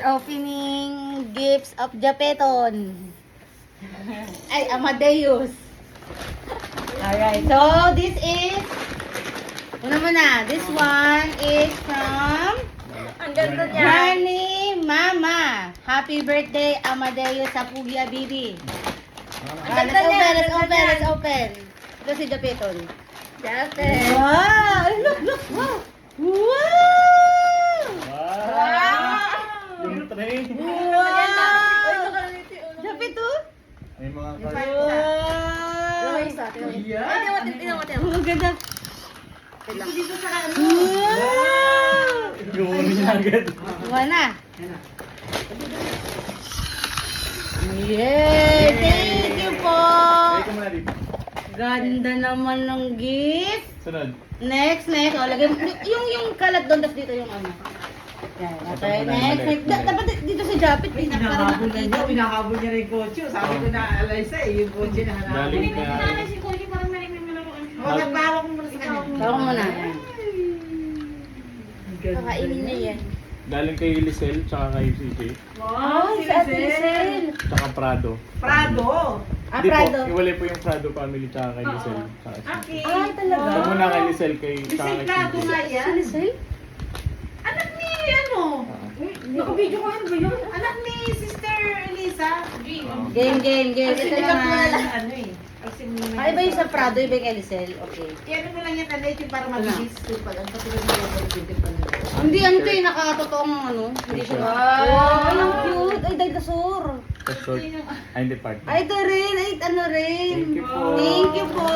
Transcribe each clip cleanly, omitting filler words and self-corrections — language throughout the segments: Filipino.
We're opening gifts of Japeton. Ay, Amadeus. Alright, so this is, una muna, this one is from Ang ganda niya. Granny Mama. Happy birthday, Amadeus sa Pugia Bibi. Ang ganda niya, Let's ang open, ganda let's open. Ito si Japeton. Jape. Wow! Look! Wow! Wow! Yung tray. Wow! Japito? May mga Wow! Isa. Yeah. Tingnan mo. Ang ganda. Dito sa ano. Wow! Gawin niya agad. Wala. Yay! Thank you po! Try ko muna dito. Ganda naman ng gift. Sunod. Next. O, lagay mo. Yung kalat doon, tapos dito yung ano. Yan, okay. Next. Dapat dito sa Japit. Pinakahabol na niya, pinakahabol niya rin yung kotse. Sabi ko na, Alaysa, yung kotse na hanapin. Galing ka. Huwag ang tawag mo sa kanya. Tawag mo na. Yan. Kakainin niya yan. Galing kay Lisel, tsaka kay CJ, Wow, si Ate Lisel. tsaka Prado. Prado. Ah, Hindi po, Prado. iwalay po yung Prado family, tsaka kay Lisel. Tsaka CJ. Okay. Ay, talaga? Ito muna kay Lisel, tsaka Lisel kay Prado CJ. nga Si yan. Lisel? Anak ni, ano? Nakabidyo ko ano ba yun? Anak ni Sister Elisa. Game. Ito Kasi na naman. ano eh. Kasi Ay, iba yung sa Prado, iba yung kay Lisel. Okay. Yan mo lang yan, ano yung para mabilis. Pag ang katulad mo yung pag-ibig pa na. Hindi, ano to yung nakakatotoong ano. Hindi siya. Wow, ang cute. Ay, dinosaur. Sa short. Ay, hindi part. Ay, ito rin. Ay, ano rin. Thank you po. Thank you po.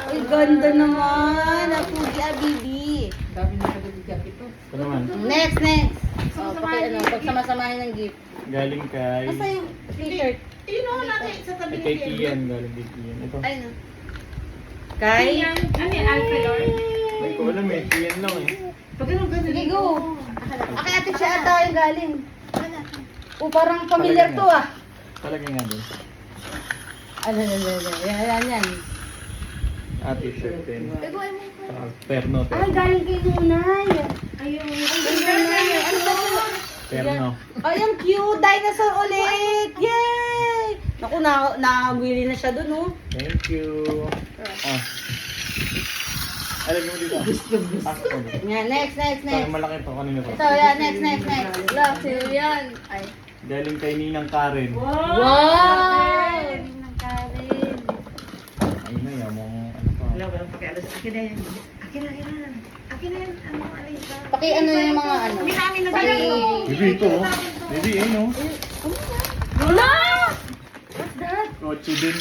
Ay, ganda naman. Napugi Abibi. Sabi na sa gabi ito. Ito naman. Next. Oh, pagsama-samahin ng gift. Galing kay... Asa yung t-shirt? Yun o, natin sa tabi Kay Kian, galing kay Kian. Ito. Ay, no. Kay? Ano yan? Alfredor? Hindi ko alam eh. Kian lang eh. Pag ganun, ganun. Sige, go. Kay ate siya ata yung galing. O, parang familiar to ah. Talagay nga din. Ano. Yan. T-shirt din. Igual mo. Tsaka perno. Ay, galing kay Nunay. Ayun. Ano ba ito? Perno. Ay, ang cute! Dinosaur ulit! Yay! Naku, nakagwili na siya dun, oh. Thank you. Oh. Alagay mo dito. Pasok mo. Yan, next. Parang malaki pa kanina pa. Ito, yan, next. Wala, sino yan? Ay. Galing kay Ninang Karen. Wow! Ng Karen. Ayun na yan. Mga ano pa. Wala, walang pakialas. Akin na yan. Akin na yan. Ano, Alisa? Paki ano yung mga ano. Hindi namin na Bibi ito oh. Bibi eh no. Wala! What's that? Kotse din.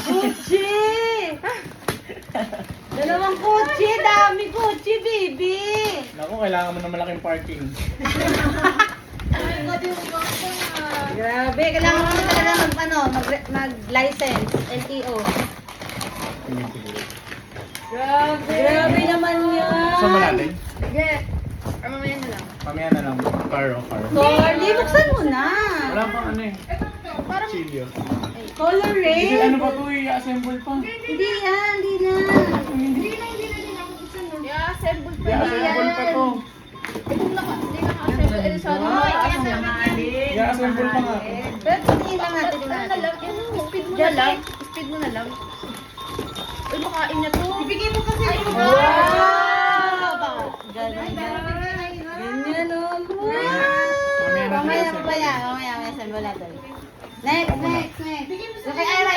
Kotse! Dalawang kotse! Dami kotse, baby! Naku, kailangan mo ng malaking parking. Grabe, kailangan mo na talaga mag-license, LTO. Tingin siguro. Grabe naman yan! Saan mo natin? Sige. Or mamaya na lang. Mamaya na lang. Car. Cordy, buksan mo na! Wala pang ano eh. Chilio. Color Kasi red! ano pa to eh, assemble pa. Hindi yan, hindi na. I-assemble pa I-assemble pa to. Kung hindi naka-assemble, eh, sana. I-assemble pa nga. Pero tingin lang natin yung Ano na lang, speed mo na lang. Speed mo na lang. Uy, makain na to. Ibigay mo kasi. Wow! Ganyan, oh. Wow! Mamaya, saan mo natin. Next. Yung kay Ira.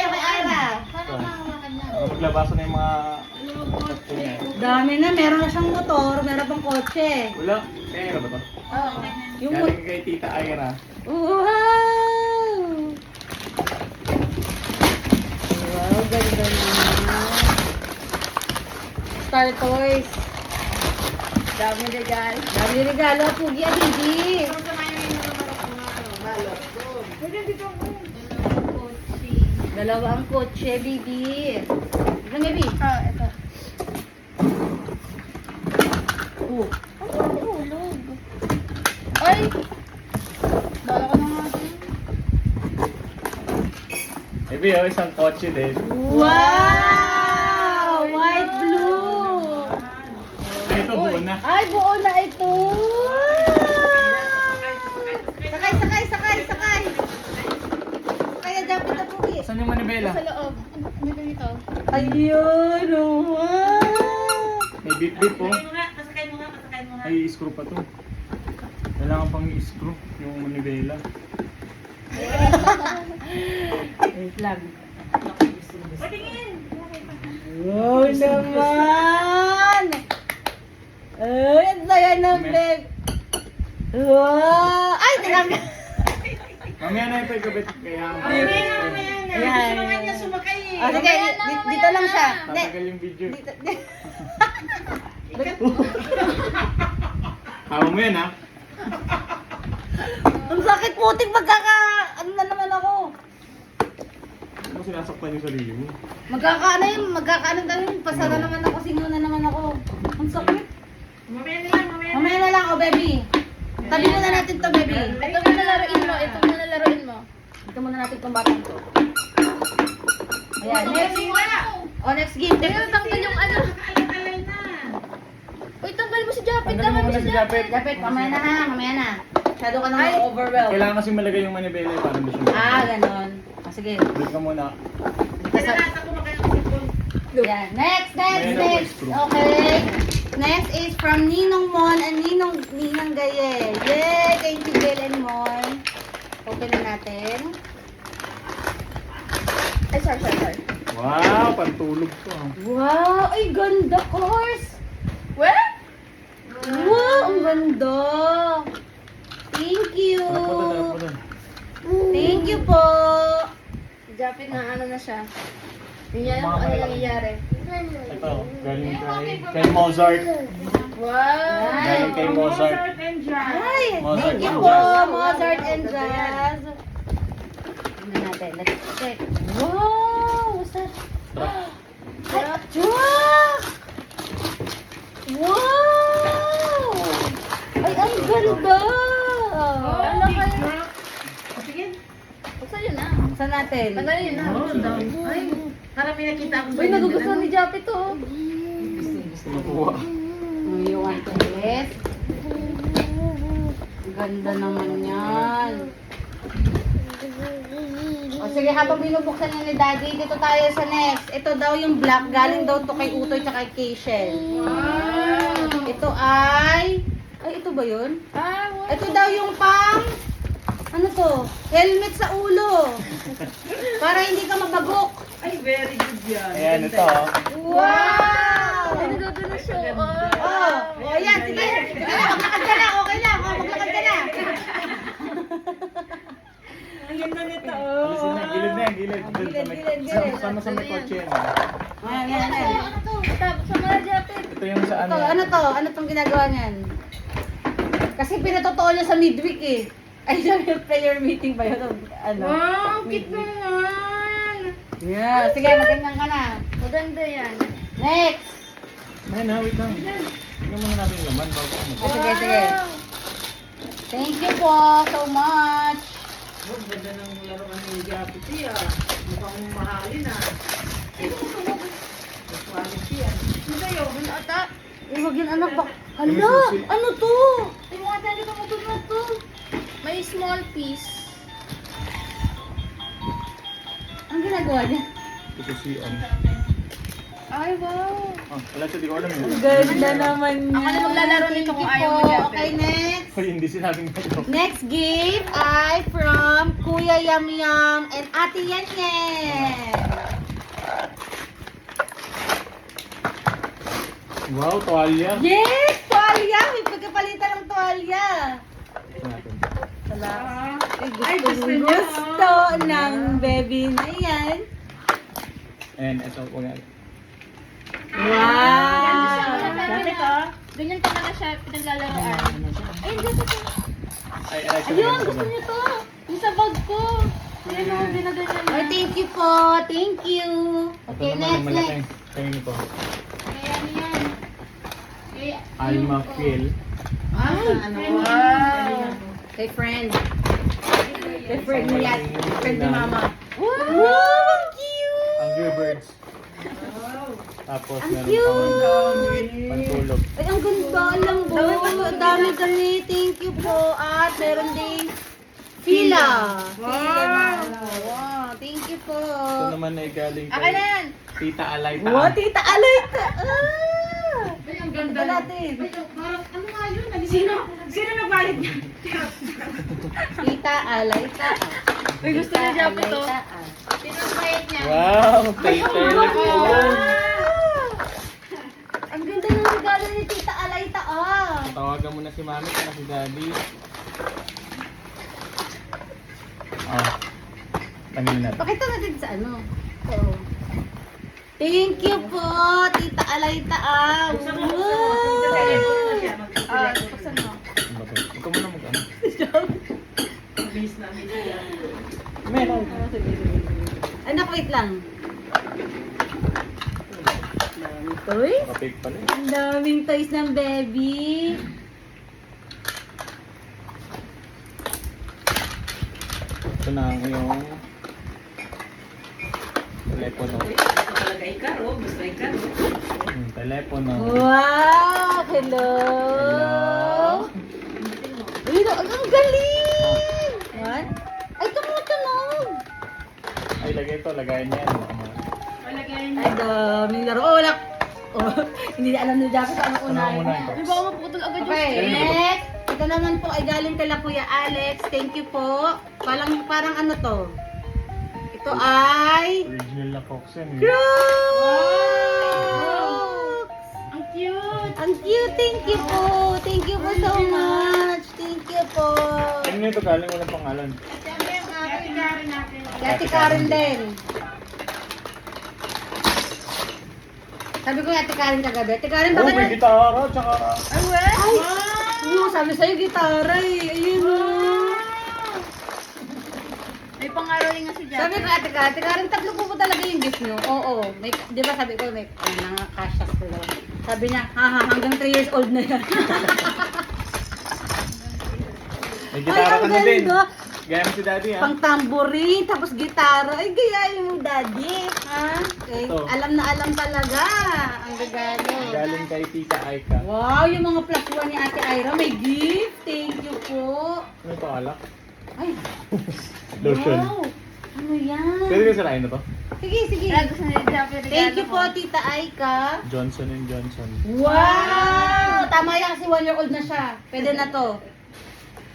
Maglabasan na yung mga... niya. Dami na, meron na siyang motor, meron pang kotse. Wala. Kaya ba to? Oo. Yung Galing kay Tita Ira. Wow! Wow, ganda naman. Star Toys. Dami na dyan. Dami regalo, Pugi Abibi. Dalawa ang kotse, Bibi. Ilan, Bibi? Ito. Oh. Ang tulog. Ay! Dala ko na nga din. Maybe isang kotse din. Wow! White blue! Ito buo na. Ay, buo na ito! manibela. Sa loob. Dito dito. Ayun, wow. May bip-bip po. Pasakay mo nga. Ay, i-screw pa to. Kailangan pang i-screw yung manibela. Wait lang. Patingin. Wow naman! Ay, ang saya ng bag. Wow! Ay, tinanggal. Mamaya na ito ikabit. Kaya Ayan. Gusto nga niya sumakay eh. Oh, sige, dito lang siya. Hindi. tatagal yung video. Dito. Hawa mo yan ha. Ang sakit putik ano na naman ako. Ano mo sinasaktan yung sarili mo? Magkakaano tayo, pasara naman ako, singo na naman ako. Ang sakit. Mamaya na lang. Mamaya na lang, oh baby. Tabi muna natin to, baby. Ito muna laruin mo. Ito muna laruin mo. Ito muna natin itong batang to. Ayan, next. Wala. Oh, next game. Pero tanggal yung ano. Alay na. Uy, tanggal mo si Japet. Tanggalin mo muna si Japet. Dapat, mamaya na ha, mamaya na. Masyado ka naman overwhelmed. Kailangan kasi malagay yung manibela eh, para hindi siya Ah, ganon. Ah, sige. Dito ka muna. Pinakata ko makain ang cellphone. Yan. Next. Ayan, Next. screw. Okay. Next is from Ninong Mon and Ninang Gaye. Yay! Thank you, Gail and Mon. Open na natin. Ay, sorry. Wow, pantulog to. ah. Wow! Ay, ganda, course! Where? Wow! Ang ganda! Thank you! Darap mo doon. Thank you po! Si Japet na ano na siya. Yun yan ang ano nangyayari. Ito, galing kay Mozart. Wow! Galing kay Mozart. and Jan. Ay! Mozart Thank you and po! Jazz. Mozart and Jazz! Tingnan natin. Let's check. Wow! What's that? Truck. Truck! Wow! Ay, ang ganda! Ano kayo? Sige. Buksan yun na. Saan natin? Tanggalin yun na. Ay, parang may nakita akong Uy, nagugustuhan ni Japet to. Nakuha. You want to list? Ganda naman yan. O sige, habang binubuksan niya ni Daddy, dito tayo sa next. Ito daw yung black, galing daw to kay Utoy tsaka kay Keishel. Ito ay ito ba yun? Ah, wow. Ito daw yung pang, ano to? Helmet sa ulo. Para hindi ka mabagok. Ay, very good yan. Ayan, ito. oh. Wow! Ay, nagagano siya. Oh, ayan, sige. Sige na, maglakad ka na. Okay lang. Oh, maglakad ka na. Ang ganda nito. Alisin na, gilid na yan, gilid. Doon sa may- Gilid. Sama sa may kotse yan. Ayan, ayan. Ano to? Buksan mo na, Japet. Ito yung sa ano. Ano to? Ano tong ginagawa niyan? Kasi pinatotoo niya sa midweek eh. Ay, sa prayer meeting ba yun? Ano? Wow, cute naman. Yeah. Sige, magandang ka na. Maganda yan. Next! Ayan na, wait lang. Tingnan muna natin yung laman bago ano. Sige, sige. Thank you po so much. Oh, ganda ng laruan ni Japiti ah. Mukhang mahalin ah. Quality yan. Ano kayo? Ano ata? Eh, wag yun anak ba? Hala! Ano to? Ay, mga tali ka matulog to. May small piece. Ang ginagawa niya? Ito si Ay, wow. wala siya, di ko alam yun. Ang ganda naman niya. Ako na maglalaro nito kung Thank you ayaw mo, po. Japet. Okay, next. Ay, hindi sinabing ito. Next gift ay from Kuya Yam Yam and Ate Yen Yen. Wow, tuwalya. Yes! Tuwalya! May pagkapalitan ng tuwalya. Ito natin. Salamat. Ay, gusto niya. Gusto ng baby na yan. And ito po yan. Wow! Bakit ganyan talaga siya pinaglalaroan. Ay, hindi ko to. Ay, Ayun, gusto niyo to. Yung sa bag ko. Ayun o, binaganyan Oh, niya. thank you po. Thank you. Okay, next, next. Kayo nito. Kaya ano yan. Kaya, Alma Fiel. Ay, wow. Kay friend. Kay friend ni Yat. Friend ni Mama. Wow! Ang cute! Angry Birds. Tapos Ang meron cute! pang pantulog. Ay, ang ganda. Ang lambot. Ang dami-dami. Thank you po. At meron ding Fila. Wow. Fila na ano. Wow, thank you po. Ito naman ay galing Akin kay na yan. Tita Alayta. Wow, Tita Alayta. Ah! Ay, ang Ganda ganda. natin. Ay, parang, ano nga yun? Sino nagbayad niya? Tita Alayta. Uy, gusto niya Japo to. Sino nagbayad niya? Wow, kay telephone. Ang ganda ng regalo ni Tita Alayta. Ah. Tawagan mo na si Mami at si Daddy. Ah. Tangin natin. Pakita natin sa ano. Oo. Thank you po, Tita Alayta. Ah. Buksan mo, buksan mo. Magte-telephone na siya. Ah, Magte-telephone buksan na. mo. Ano ba to? Ikaw muna mag-ano. Mabilis na. Meron. Anak, wait lang. Daming toys. Kapig pala eh. Ang daming toys ng baby. Ito na ang iyong telepono. Ito talaga ikaro. Basta ikaro. Telepono. Wow! Hello! Uy, ang galing! What? Ay, tumutunog! Ay, lagay ito. Lagayan niya. Palagay Ay, daming laro. Oh, wala. Oh, hindi na alam ni Jaco sa ano Ano unahin. muna ito? Uy, baka maputol agad yung Okay, screen. next. Ito naman po ay galing kay Kuya Alex. Thank you po. Parang ano to? Ito ay... Original na Fox yan. eh. Crooks! Ang cute. Ang cute. Thank you po. Thank you po so much. Thank you po. Ano ito? Galing walang pangalan. Siyempre, ang ate Karen natin. Ate Karen din. Sabi ko yung Ate Karen kagabi. Ate Karen, Oh, bakit? may gitara. Tsaka... Ay, ay! Oo, sabi sa'yo gitara eh. Ayun oh. May pangaroling nga si Japo. Sabi ko Ate Karen, tatlo po talaga yung gift nyo. Oo. May, di ba sabi ko may cash ko lang. Sabi niya, haha, hanggang 3 years old na yan. May gitara ka ang na din. ganda. Gaya mo si Daddy ha. Pang tambourine, tapos gitara. Ay, gayahin mo, daddy. Ha? Okay. Ito. Alam na alam talaga. Ang regalo. Galing kay Tita Aika. Wow, yung mga plus one ni Ate Ira, may gift. Thank you po. Ano ito alak? Ay, Lotion. wow. Ano yan? Pwede ko sirain na to? Sige, sige. Kaya gusto niya Japo yung regalo Thank you ko. po, Tita Aika. Johnson & Johnson. Wow! Tama yan kasi 1-year-old na siya. Pwede na to.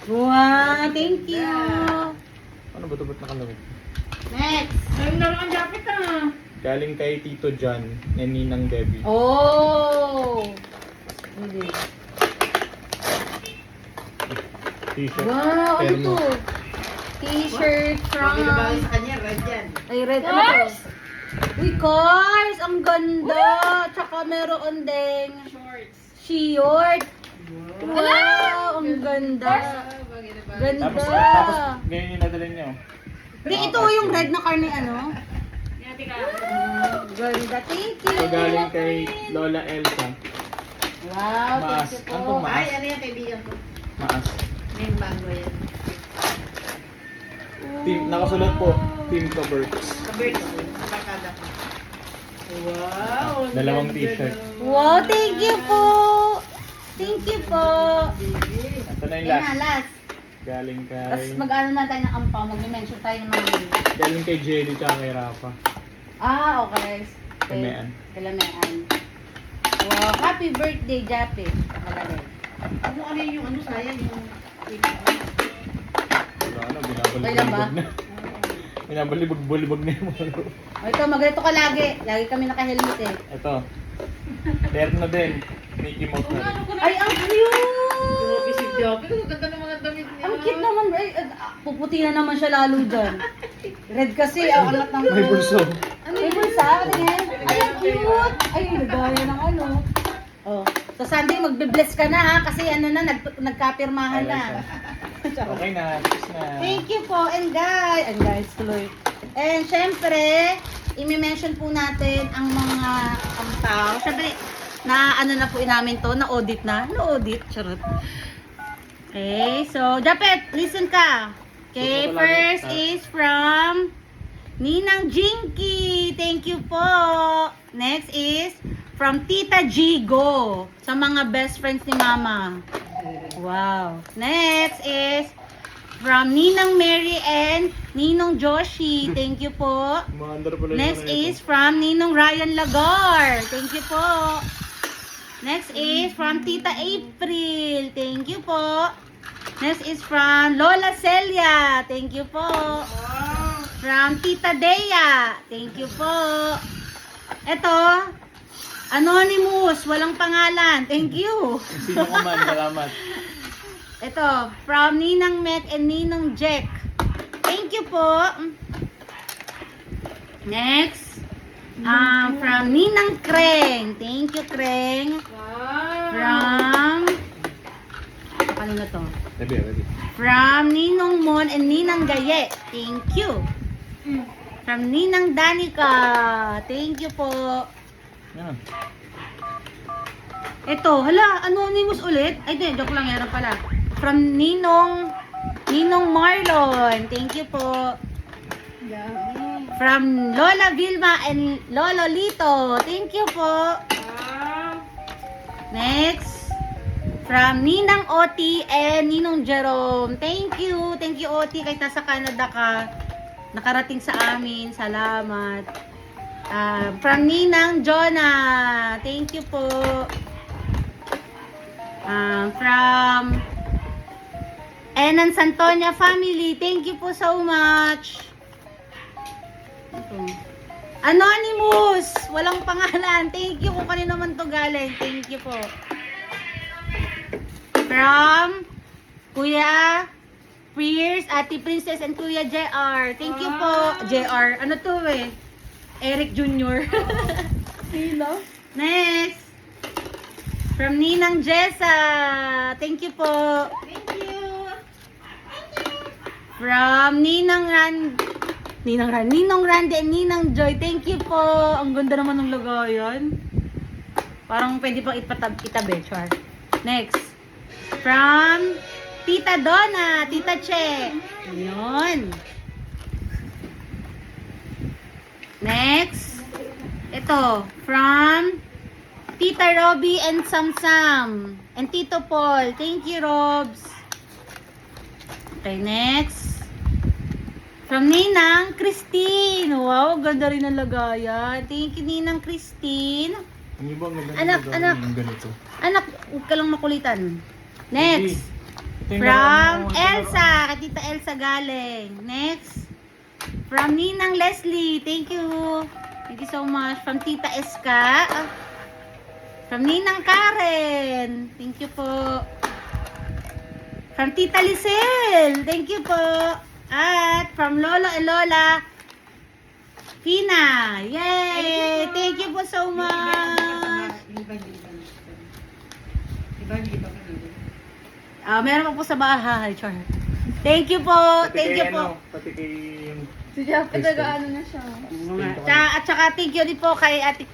Wow, thank you. Ano ba ito? Ba't nakalawit? Next. Ay, laro ang jacket ah. Galing kay Tito John na Ninang Debbie. Oh! Hindi. T-shirt. Wow, ano Termo. to? T-shirt from... Pinabali sa kanya, red yan. Ay, red. Ano to? Uy, cars! Ang ganda! Tsaka meron ding Shorts. short. Wow! Ang ganda. Ganda. Tapos ganyan yung nadala niyo. Hindi, ito yung red na car ni ano? Ate Karen. Ganda. Thank you. Ito galing kay Lola Elsa. Wow, Maas. thank you Ano po. to, maas? Ay, ano yan, kaibigan ko. Maas. May bago yan. Nakasulat po, Team Coverts. Kabird ko. Kapakada ko. Wow. ang Dalawang ganda t-shirt. ng- Wow, thank you po. Thank you po. Ito na yung Yan na, last. last. Galing Tapos kay... mag-ano na tayo ng ampaw. Mag-mention tayo ng mga name. Galing kay Jelly tsaka kay Rafa. Ah, okay. Kalamean. Kalamean. Wow, happy birthday, Jape. Nakalagay. Ano yung ano, sayang yung... Wala na, Okay lang ba? binabalibag na. Binabalibag-balibag na yung mga laro. O ito, magreto ka lagi. Lagi kami naka-helmet eh. Ito. Terno din. Mickey Mouse na rin. Ay, ang cute! Grabe si Jack. Ang ganda ng mga damit niya. Ang cute naman. Ay, puputi na naman siya lalo dyan. Red kasi, ang angat ng... May bulso. May bulsa, tingin. Ay, ang cute! Ay, nagaya ng ano. Oh. So, Sunday, magbe-bless ka na ha, kasi ano na, nagkapirmahan na. Okay na. Tapos na. Thank you po, and guys, tuloy. And syempre, i-mention po natin ang mga ampaw. Syempre, na ano na po namin to, na-audit na. Na-audit, charot. Okay, so, Japet, listen ka. Okay, Tutok ko lagi, first ha? is from Ninang Jinky. Thank you po. Next is from Tita Jigo. Sa mga best friends ni Mama. Wow. Next is From Ninang Mary and Ninong Joshi. Thank you po. Umaandar pala yung Next ano ito. is from Ninong Ryan Lagar. Thank you po. Next is from Tita April. Thank you po. Next is from Lola Celia. Thank you po. From Tita Dea. Thank you po. Ito, Anonymous, walang pangalan. Thank you. Sino ka man, salamat. Ito, from Ninang Met and Ninong Jack. Thank you po. Next, from Ninang Kreng. Thank you, Kreng. From, ano na to? Ready. From Ninong Mon and Ninang Gaye. Thank you. From Ninang Danica. Thank you po. Yan. Ito, hala, anonymous ulit. Ay, di, joke lang, meron pala. From Ninong Marlon. Thank you po. Yummy. From Lola Vilma and Lolo Lito. Thank you po. Next, from Ninang Oti and Ninong Jerome. Thank you. Thank you, Oti. Kahit nasa Canada ka, nakarating sa amin. Salamat. From Ninang Jonah. Thank you po. From Enan Santonia family. Thank you po so much. Ito. Anonymous! Walang pangalan. Thank you kung kanino man to galing. Thank you po. From Kuya Pierce, Ate Princess, and Kuya JR. Thank you po. JR, ano to eh? Eric Jr. Sino? Next. From Ninang Jessa. Thank you po. Thank you. From Ninong Randy and Ninang Joy. Thank you po. Ang ganda naman ng lagayan. Parang pwede pang itabi. Char. Next. From Tita Donna, Tita Che. Yun. Next. Ito. From Tita Robby and Samsam. And Tito Paul. Thank you, Robs. Okay, next. From Ninang Christine. Wow, ganda rin ang lagayan. Thank you, Ninang Christine. Ang iba, maganda Anak, gawin anak. yung ganito. Anak, huwag ka lang makulitan. Next. Ito yung From laruan mo, ito yung Elsa. Kay Tita Elsa galing. Next. From Ninang Leslie. Thank you. Thank you so much. From Tita Eska. From Ninang Karen. Thank you po. From Tita Lisel. Thank you po. At from Lolo and Lola Fina. Yay! Thank you po so much. Meron pa po sa bahay, Char. Thank you po. Pati Thank kay you po. ano, Pati kay yung... Si Jeff, nag-ano na siya. At saka thank you din po kay Ate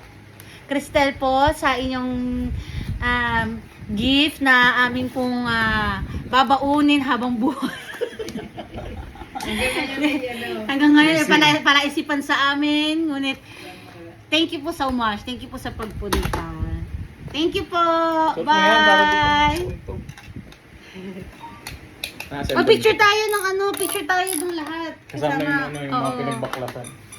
Cristel po sa inyong gift na amin pong babaunin habang buhay. Hanggang ngayon, palaisipan sa amin. Ngunit, thank you po so much. Thank you po sa pagpunta. Thank you po. Suot mo yan, para di Bye. ka Picture tayo ng picture tayo ng lahat. Kasama yung, ano, yung mga Oo. pinagbaklasan.